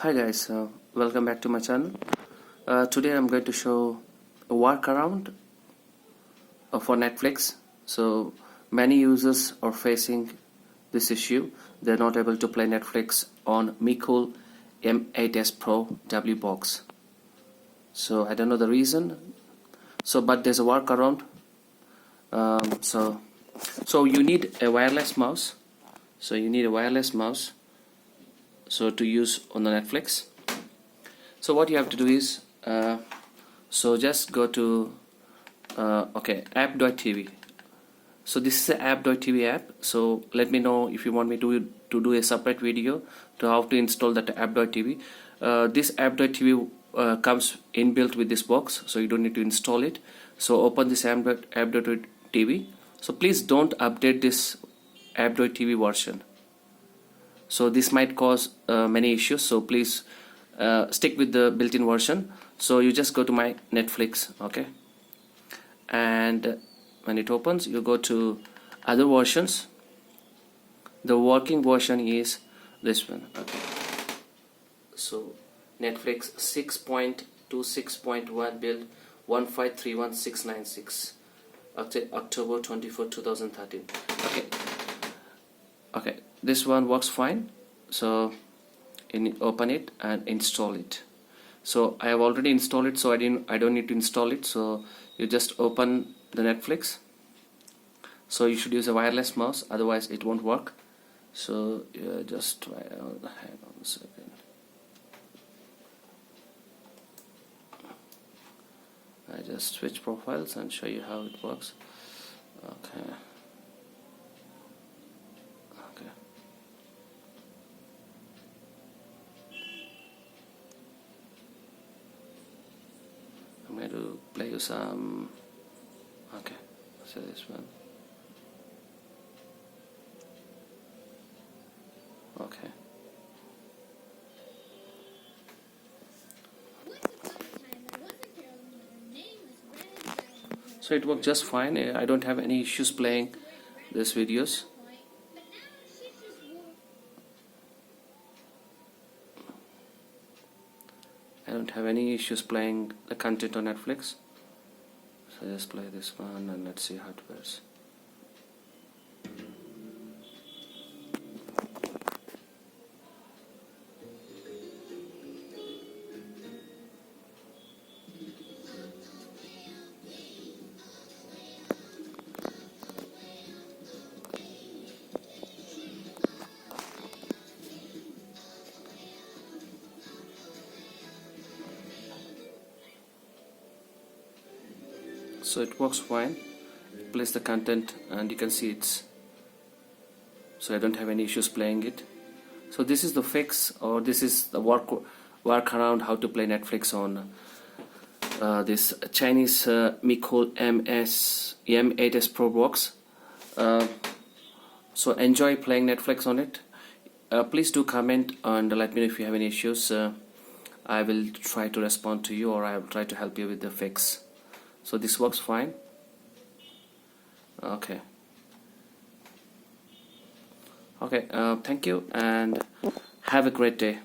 Hi guys, welcome back to my channel. Today I'm going to show a workaround for Netflix. So many users are facing this issue. They're not able to play Netflix on Mecool M8s Pro W box. So I don't know the reason. But there's a workaround. So you need a wireless mouse. So to use on the Netflix. So what you have to do is just go to aptoidetv. So this is the aptoidetv app. So let me know if you want me to do a separate video to how to install that aptoidetv. This aptoidetv comes inbuilt with this box, so you don't need to install it. So open this aptoidetv. So please don't update this aptoidetv version. So this might cause many issues, so please stick with the built-in version. So you just go to my Netflix, okay, and when it opens you go to other versions. The working version is this one, okay. So Netflix 6.26.1 build 1531696, October 24, 2013. Okay, this one works fine. So open it and install it. So I have already installed it, so I don't need to install it. So you just open the Netflix. So you should use a wireless mouse, otherwise it won't work. So just hang on a second. I just switch profiles and show you how it works. Okay. I'm going to play you some. Okay, so this one. Okay. So it worked just fine. I don't have any issues playing these videos. I don't have any issues playing the content on Netflix. So just play this one and let's see how it works. So it works fine. Place the content and you can see it's. So I don't have any issues playing it. So this is the fix, or this is the workaround how to play Netflix on this Chinese Mecool M8s Pro box. So enjoy playing Netflix on it. Please do comment and let me know if you have any issues. I will try to respond to you, or I will try to help you with the fix. So this works fine. Okay, thank you and have a great day.